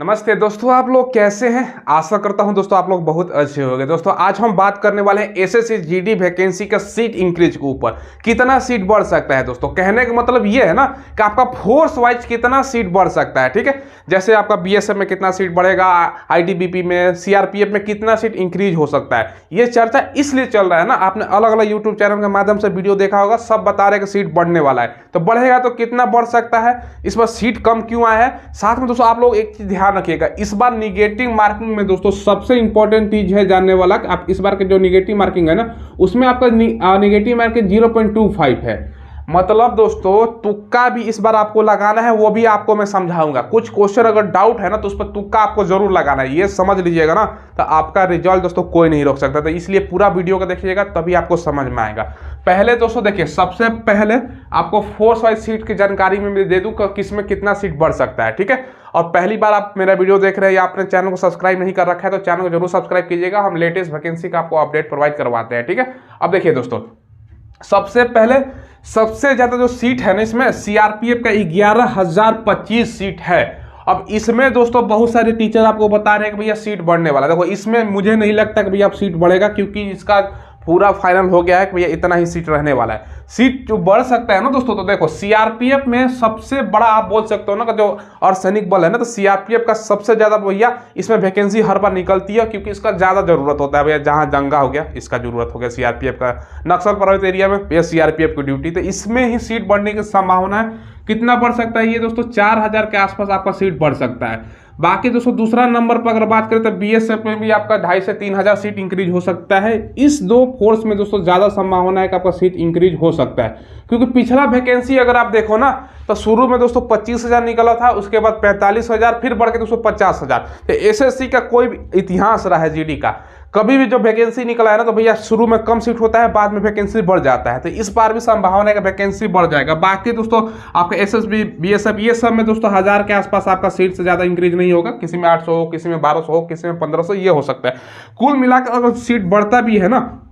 नमस्ते दोस्तों, आप लोग कैसे हैं। आशा करता हूं दोस्तों आप लोग बहुत अच्छे होंगे। दोस्तों आज हम बात करने वाले हैं एसएससी जीडी वैकेंसी का सीट इंक्रीज के ऊपर। कितना सीट बढ़ सकता है दोस्तों, कहने का मतलब ये है ना कि आपका फोर्स वाइज कितना सीट बढ़ सकता है। ठीक है, जैसे आपका बीएसएफ में कितना सीट बढ़ेगा, आईटीबीपी में, सीआरपीएफ में कितना सीट इंक्रीज हो सकता है। ये चर्चा इसलिए चल रहा है ना, आपने अलग अलग यूट्यूब चैनल के माध्यम से वीडियो देखा होगा, सब बता रहे कि सीट बढ़ने वाला है। तो बढ़ेगा तो कितना बढ़ सकता है, इस बार सीट कम क्यों आया है। साथ में दोस्तों आप लोग एक चीज ध्यान रखिएगा, इस बार निगेटिव मार्किंग में दोस्तों सबसे इंपॉर्टेंट चीज है जानने वाला कि आप इस बार के जो निगेटिव मार्किंग है ना, उसमें आपका निगेटिव मार्किंग 0.25 है। मतलब दोस्तों तुक्का भी इस बार आपको लगाना है, वो भी आपको मैं समझाऊंगा। कुछ क्वेश्चन अगर डाउट है ना तो उस पर तुक्का आपको जरूर लगाना है, ये समझ लीजिएगा ना, तो आपका रिजल्ट दोस्तों कोई नहीं रोक सकता। तो इसलिए पूरा वीडियो को देखिएगा तभी आपको समझ में आएगा। पहले दोस्तों देखिए, सबसे पहले आपको फोर्स वाइज सीट की जानकारी में दे दूं कि किसमें कितना सीट बढ़ सकता है। ठीक है, और पहली बार आप मेरा वीडियो देख रहे हैं या आपने चैनल को सब्सक्राइब नहीं कर रखा है तो चैनल को जरूर सब्सक्राइब कीजिएगा। हम लेटेस्ट वैकेंसी का आपको अपडेट प्रोवाइड करवाते हैं। ठीक है, अब देखिए दोस्तों, सबसे पहले सबसे ज्यादा जो सीट है ना, इसमें सीआरपीएफ का 11,025 सीट है। अब इसमें दोस्तों बहुत सारे टीचर आपको बता रहे हैं कि भैया सीट बढ़ने वाला है। देखो इसमें मुझे नहीं लगता कि भैया अब सीट बढ़ेगा, क्योंकि इसका पूरा फाइनल हो गया है कि भैया इतना ही सीट रहने वाला है। सीट जो बढ़ सकता है ना दोस्तों, तो देखो सीआरपीएफ में सबसे बड़ा आप बोल सकते हो ना कि जो अर्धसैनिक बल है ना, तो सीआरपीएफ का सबसे ज्यादा भैया इसमें वैकेंसी हर बार निकलती है, क्योंकि इसका ज्यादा जरूरत होता है। भैया जहां दंगा हो गया इसका जरूरत हो गया, सीआरपीएफ का नक्सल प्रभावित एरिया में भैया सीआरपीएफ की ड्यूटी, तो इसमें ही सीट बढ़ने की संभावना है। कितना बढ़ सकता है ये दोस्तों, 4,000 के आसपास आपका सीट बढ़ सकता है। बाकी दोस्तों दूसरा नंबर पर अगर बात करें तो बीएसएफ में भी आपका 2,500 से 3,000 सीट इंक्रीज हो सकता है। इस दो फोर्स में दोस्तों ज्यादा संभावना है कि आपका सीट इंक्रीज हो सकता है, क्योंकि पिछला वैकेंसी अगर आप देखो ना तो शुरू में दोस्तों 25,000 निकला था, उसके बाद 45,000, फिर बढ़ के दोस्तों 50,000। तो एसएससी का कोई इतिहास रहा है जीडी का, कभी भी जो वैकेंसी निकला है ना तो भैया शुरू में कम सीट होता है, बाद में वैकेंसी बढ़ जाता है। तो इस बार भी संभावना है कि वैकेंसी बढ़ जाएगा। बाकी दोस्तों आपका एसएसबी, बीएसएफ, ये सब में दोस्तों 1,000 के आसपास आपका सीट से ज्यादा इंक्रीज नहीं होगा। किसी में 800 हो, किसी में 1,200 हो, किसी में 1,500, ये हो सकता है। कुल मिलाकर अगर सीट बढ़ता भी है ना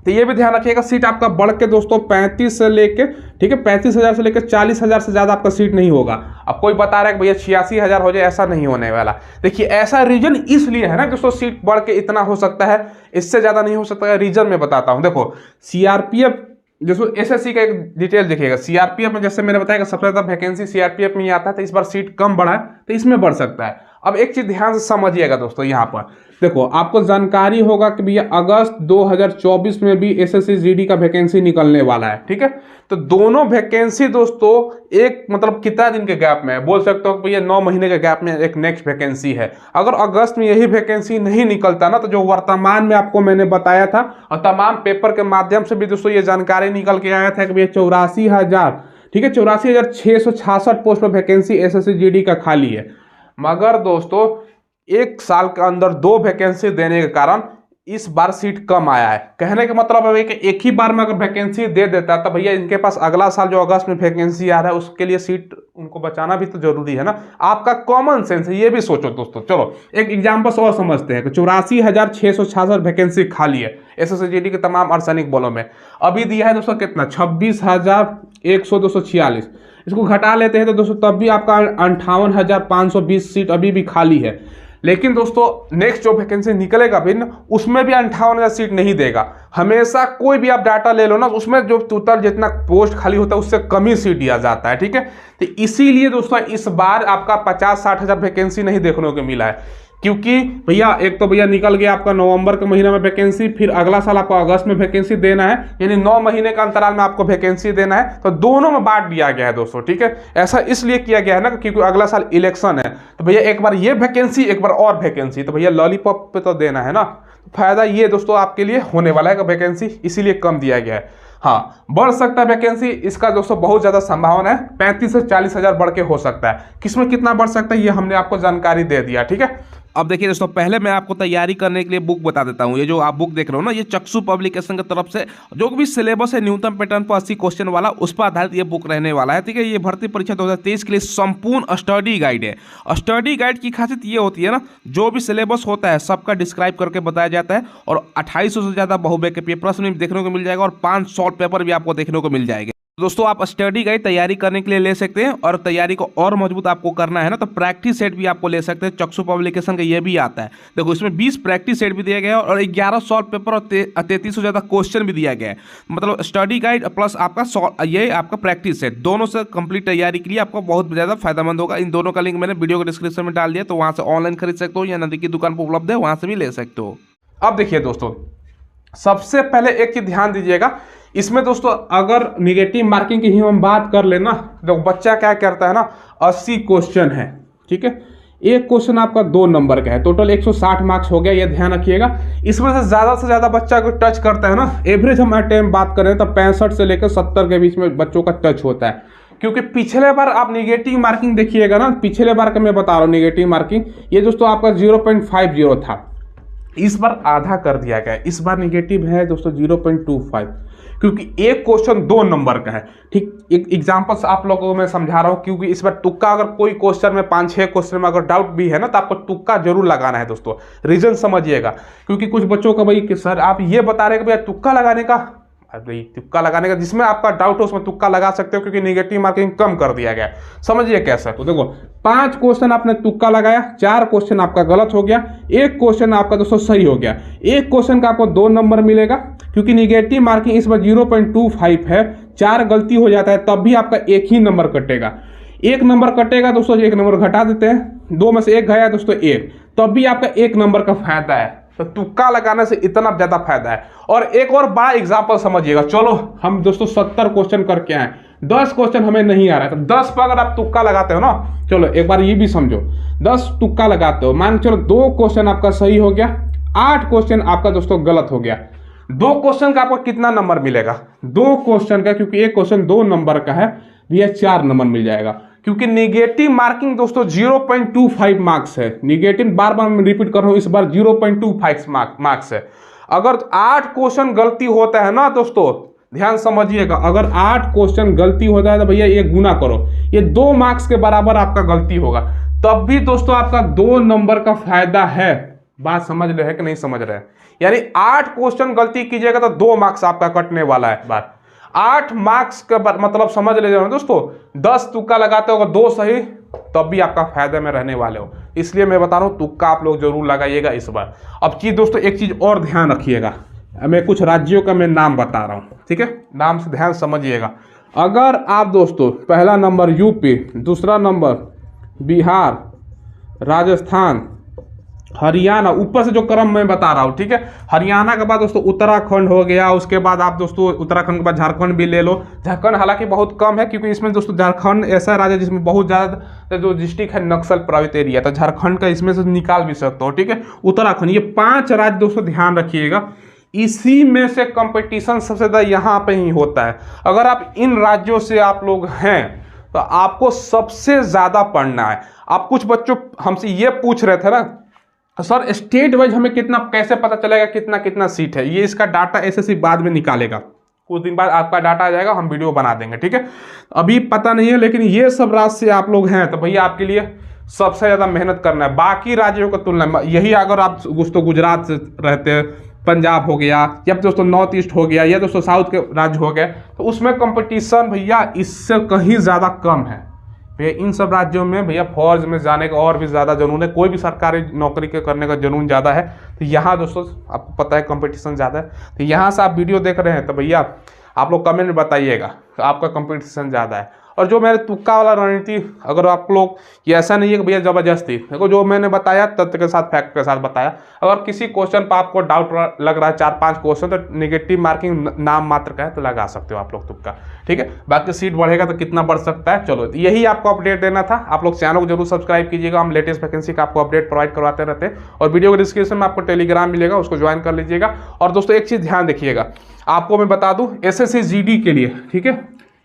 तो ये भी ध्यान रखिएगा, सीट आपका बढ़ के दोस्तों 35 से लेके, ठीक है, 35,000 से लेकर 40,000 से ज्यादा आपका सीट नहीं होगा। अब कोई बता रहा है कि भैया 86,000 हो जाए, ऐसा नहीं होने वाला। देखिए ऐसा रीजन इसलिए है ना दोस्तों, सीट बढ़ के इतना हो सकता है, इससे ज्यादा नहीं हो सकता है। रीजन में बताता हूं, देखो सीआरपीएफ जैसे एसएससी का एक डिटेल देखिएगा। सीआरपीएफ में जैसे मैंने बताया कि सबसे ज्यादा वैकेंसी सीआरपीएफ में ही आता है, तो इस बार सीट कम बढ़ा है तो इसमें बढ़ सकता है। अब एक चीज ध्यान से समझिएगा दोस्तों, यहाँ पर देखो आपको जानकारी होगा कि भैया अगस्त 2024 में भी एसएससी जीडी का वैकेंसी निकलने वाला है। ठीक है, तो दोनों वैकेंसी दोस्तों एक मतलब कितना दिन के गैप में है, बोल सकते हो कि भैया 9 महीने के गैप में एक नेक्स्ट वैकेंसी है। अगर अगस्त में यही वैकेंसी नहीं निकलता ना, तो जो वर्तमान में आपको मैंने बताया था और तमाम पेपर के माध्यम से भी दोस्तों ये जानकारी निकल के आया था कि भैया 84,000, ठीक है, 84,666 पोस्ट पर वैकेंसी एसएससी जीडी का खाली है। मगर दोस्तों एक साल के अंदर 2 वैकेंसी देने के कारण इस बार सीट कम आया है। कहने का मतलब है कि एक ही बार में अगर वैकेंसी दे देता तो भैया इनके पास अगला साल जो अगस्त में वैकेंसी आ रहा है उसके लिए सीट उनको बचाना भी तो जरूरी है ना। आपका कॉमन सेंस है, ये भी सोचो दोस्तों। चलो एक एग्जांपल और समझते हैं कि 84,666 वैकेंसी खाली है एसएससी जीडी के तमाम अर्धसैनिक बलों में। अभी दिया है दोस्तों कितना, 26,100 इसको घटा लेते हैं तो दोस्तों तब भी आपका 58,520 सीट अभी भी खाली है। लेकिन दोस्तों नेक्स्ट जो वैकेंसी निकलेगा भी ना, उसमें भी 58,000 सीट नहीं देगा। हमेशा कोई भी आप डाटा ले लो ना, उसमें जो टोटल जितना पोस्ट खाली होता है उससे कम ही सीट दिया जाता है। ठीक है, तो इसीलिए दोस्तों इस बार आपका 50-60,000 वैकेंसी नहीं देखने को मिला है, क्योंकि भैया एक तो भैया निकल गया आपका नवंबर के महीने में वैकेंसी, फिर अगला साल आपको अगस्त में वैकेंसी देना है, यानी 9 महीने का अंतराल में आपको वैकेंसी देना है। तो दोनों में बांट दिया गया है दोस्तों। ठीक है, ऐसा इसलिए किया गया है ना क्योंकि अगला साल इलेक्शन है, तो भैया एक बार ये वैकेंसी एक बार और वैकेंसी, तो भैया लॉलीपॉप पे तो देना है ना। तो फायदा ये दोस्तों आपके लिए होने वाला है कि वैकेंसी इसीलिए कम दिया गया है। हाँ, बढ़ सकता है वैकेंसी, इसका दोस्तों बहुत ज्यादा संभावना है, 35 से 40,000 बढ़ के हो सकता है। किसमें कितना बढ़ सकता है ये हमने आपको जानकारी दे दिया। ठीक है, अब देखिए दोस्तों, पहले मैं आपको तैयारी करने के लिए बुक बता देता हूँ। ये जो आप बुक देख रहे हो ना, ये चक्षु पब्लिकेशन की तरफ से जो भी सिलेबस है न्यूनतम पैटर्न पर 80 क्वेश्चन वाला, उस पर आधारित ये बुक रहने वाला है। ठीक है, ये भर्ती परीक्षा 2023 के लिए संपूर्ण स्टडी गाइड है। स्टडी गाइड की खासियत ये होती है ना, जो भी सिलेबस होता है सबका डिस्क्राइब करके बताया जाता है, और 2800 से ज्यादा बहु के प्रश्न भी देखने को मिल जाएगा और 5 शॉर्ट पेपर भी आपको देखने को मिल जाएगा। दोस्तों आप स्टडी गाइड तैयारी करने के लिए ले सकते हैं, और तैयारी को और मजबूत आपको करना है ना तो प्रैक्टिस सेट भी आपको ले सकते हैं। चक्षु पब्लिकेशन का ये भी आता है। देखो इसमें 20 प्रैक्टिस सेट भी दिया गया है और 11 सॉल्व पेपर और 3300 ज़्यादा क्वेश्चन भी दिया गया है। मतलब स्टडी गाइड प्लस आपका ये आपका प्रैक्टिस सेट दोनों से कंप्लीट तैयारी के लिए आपको बहुत ज़्यादा फायदेमंद होगा। इन दोनों का लिंक मैंने वीडियो के डिस्क्रिप्शन में डाल दिया, तो वहाँ से ऑनलाइन खरीद सकते हो या नज़दीकी की दुकान पर उपलब्ध है वहाँ से भी ले सकते हो। अब देखिए दोस्तों, सबसे पहले एक चीज ध्यान दीजिएगा, इसमें दोस्तों अगर निगेटिव मार्किंग की ही हम बात कर लेना, तो बच्चा क्या करता है ना, 80 क्वेश्चन है, ठीक है, एक क्वेश्चन आपका 2 नंबर का है, टोटल 160 मार्क्स हो गया, ये ध्यान रखिएगा। इसमें से ज़्यादा बच्चा को टच करता है ना, एवरेज हम अटेम्प्ट बात करें तो 65 से लेकर 70 के बीच में बच्चों का टच होता है। क्योंकि पिछले बार आप निगेटिव मार्किंग देखिएगा ना, पिछले बार का मैं बता रहा हूँ निगेटिव मार्किंग, ये दोस्तों आपका 0.50 था, इस बार आधा कर दिया गया। इस बार निगेटिव है दोस्तों 0.25, क्योंकि एक क्वेश्चन 2 नंबर का है। ठीक, एक एग्जांपल्स आप लोगों को मैं समझा रहा हूँ, क्योंकि इस बार तुक्का अगर कोई क्वेश्चन में 5-6 क्वेश्चन में अगर डाउट भी है ना, तो आपको तुक्का जरूर लगाना है दोस्तों। रीजन समझिएगा, क्योंकि कुछ बच्चों का भाई कि सर आप ये बता रहे हैं कि भैया तुक्का लगाने का, तुक्का लगाने का जिसमें आपका डाउट हो उसमें तुक्का लगा सकते हो, क्योंकि निगेटिव मार्किंग कम कर दिया गया। समझिए कैसे, तो देखो 5 क्वेश्चन आपने तुक्का लगाया, 4 क्वेश्चन आपका गलत हो गया, 1 क्वेश्चन आपका दोस्तों सही हो गया। 1 क्वेश्चन का आपको 2 नंबर मिलेगा, क्योंकि निगेटिव मार्किंग इस बार 0.25 है, 4 गलती हो जाता है तब भी आपका 1 ही नंबर कटेगा। 1 नंबर कटेगा दोस्तों, 1 नंबर घटा देते हैं, 2 में से 1 गया दोस्तों 1, तब भी आपका 1 नंबर का फायदा है। तो तुक्का लगाने से इतना ज्यादा फायदा है। और एक और बड़ा एग्जांपल समझिएगा, चलो हम दोस्तों 70 क्वेश्चन करके आए, 10 क्वेश्चन हमें नहीं आ रहा है, तो 10 पर अगर आप तुक्का लगाते हो ना, चलो एक बार ये भी समझो, 10 तुक्का लगाते हो, मान चलो 2 क्वेश्चन आपका सही हो गया, 8 क्वेश्चन आपका दोस्तों गलत हो गया, 2 क्वेश्चन का आपको कितना नंबर मिलेगा? 2 क्वेश्चन का, क्योंकि एक क्वेश्चन 2 नंबर का है, भैया 4 नंबर मिल जाएगा। क्योंकि निगेटिव मार्किंग दोस्तों 0.25 मार्क्स है। निगेटिव बार बार मैं रिपीट कर रहा हूं, इस बार 0.25 मार्क्स है। अगर 8 क्वेश्चन गलती होता है ना दोस्तों, ध्यान समझिएगा, अगर 8 क्वेश्चन गलती होता है तो भैया ये गुना करो, ये 2 मार्क्स के बराबर आपका गलती होगा, तब भी दोस्तों आपका 2 नंबर का फायदा है। बात समझ रहे हैं कि नहीं समझ रहे हैं? यानी 8 क्वेश्चन गलती कीजिएगा तो 2 मार्क्स आपका कटने वाला है। बात 8 मार्क्स का मतलब समझ लीजिए दोस्तों, 10 तुक्का लगाते हो, 2 सही, तब भी आपका फायदे में रहने वाले हो। इसलिए मैं बता रहा हूँ तुक्का आप लोग जरूर लगाइएगा इस बार। अब चीज दोस्तों, एक चीज और ध्यान रखिएगा, मैं कुछ राज्यों का मैं नाम बता रहा हूँ, ठीक है, नाम से ध्यान समझिएगा। अगर आप दोस्तों पहला नंबर यूपी, दूसरा नंबर बिहार, राजस्थान, हरियाणा, ऊपर से जो क्रम मैं बता रहा हूँ, ठीक है, हरियाणा के बाद दोस्तों उत्तराखंड हो गया, उसके बाद आप दोस्तों उत्तराखंड के बाद झारखंड भी ले लो। झारखंड हालांकि बहुत कम है, क्योंकि इसमें दोस्तों झारखंड ऐसा राज्य जिसमें बहुत ज़्यादा जो डिस्ट्रिक्ट है नक्सल प्रभावित एरिया, तो झारखंड का इसमें से निकाल भी सकते हो, ठीक है। उत्तराखंड, ये 5 राज्य दोस्तों ध्यान रखिएगा, इसी में से कंपटीशन सबसे ज़्यादा यहाँ पे ही होता है। अगर आप इन राज्यों से आप लोग हैं तो आपको सबसे ज़्यादा पढ़ना है। आप कुछ बच्चों हमसे ये पूछ रहे थे ना, सर स्टेट वाइज हमें कितना, कैसे पता चलेगा कितना कितना सीट है? ये इसका डाटा एसएससी बाद में निकालेगा, कुछ दिन बाद आपका डाटा आ जाएगा, हम वीडियो बना देंगे, ठीक है। अभी पता नहीं है, लेकिन ये सब राज्य से आप लोग हैं तो भैया आपके लिए सबसे ज़्यादा मेहनत करना है बाकी राज्यों की तुलना में। यही अगर आप दोस्तों गुजरात से रहते हैं, पंजाब हो गया, या दोस्तों नॉर्थ ईस्ट हो गया, या दोस्तों साउथ के राज्य हो गए, तो उसमें कंपटीशन भैया इससे कहीं ज़्यादा कम है। भैया इन सब राज्यों में भैया फौज में जाने का और भी ज़्यादा जुनून है, कोई भी सरकारी नौकरी के करने का जुनून ज़्यादा है। तो यहाँ दोस्तों आपको पता है कंपटीशन ज़्यादा है। तो यहाँ से आप वीडियो देख रहे हैं तो भैया आप लोग कमेंट में बताइएगा तो आपका कंपटीशन ज़्यादा है। और जो मेरे तुक्का वाला रणनीति, अगर आप लोग, ये ऐसा नहीं है कि भैया ज़बरदस्ती, देखो जो मैंने बताया तथ्य के साथ, फैक्ट के साथ बताया। अगर किसी क्वेश्चन पर आपको डाउट लग रहा है, 4-5 क्वेश्चन, तो नेगेटिव मार्किंग नाम मात्र का है तो लगा सकते हो आप लोग तुक्का, ठीक है। बाकी सीट बढ़ेगा तो कितना बढ़ सकता है, चलो यही आपको अपडेट देना था। आप लोग चैनल को जरूर सब्सक्राइब कीजिएगा, हम लेटेस्ट वैकेंसी का आपको अपडेट प्रोवाइड करवाते रहते हैं। और वीडियो के डिस्क्रिप्शन में आपको टेलीग्राम मिलेगा, उसको ज्वाइन कर लीजिएगा। और दोस्तों एक चीज़ ध्यान रखिएगा, आपको मैं बता दूँ एसएससी जीडी के लिए, ठीक है,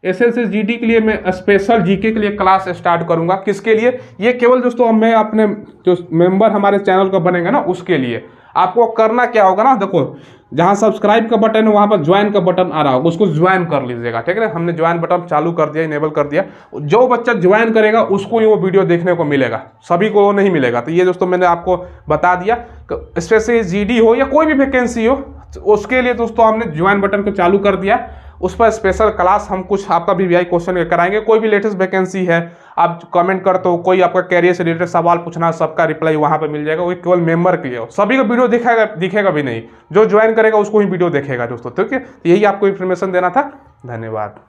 एसएससी जीडी के लिए मैं स्पेशल जीके के लिए क्लास स्टार्ट करूंगा। किसके लिए? ये केवल दोस्तों मैं अपने जो मेंबर हमारे चैनल का बनेगा ना उसके लिए। आपको करना क्या होगा ना, देखो जहाँ सब्सक्राइब का बटन है वहाँ पर ज्वाइन का बटन आ रहा होगा, उसको ज्वाइन कर लीजिएगा, ठीक है। हमने ज्वाइन बटन चालू कर दिया, इनेबल कर दिया। जो बच्चा ज्वाइन करेगा उसको ही वो वीडियो देखने को मिलेगा, सभी को वो नहीं मिलेगा। तो ये दोस्तों मैंने आपको बता दिया, स्पेशली जीडी हो या कोई भी वैकेंसी हो, उसके लिए दोस्तों हमने ज्वाइन बटन को चालू कर दिया। उस पर स्पेशल क्लास हम कुछ आपका वीवीआई क्वेश्चन कराएंगे। कोई भी लेटेस्ट वैकेंसी है आप कमेंट करते हो, कोई आपका कैरियर से रिलेटेड सवाल पूछना, सबका रिप्लाई वहां पर मिल जाएगा। वो केवल मेंबर के लिए हो, सभी का वीडियो दिखेगा भी नहीं, जो ज्वाइन करेगा उसको ही वीडियो देखेगा दोस्तों। ठीक है, यही आपको इन्फॉर्मेशन देना था। धन्यवाद।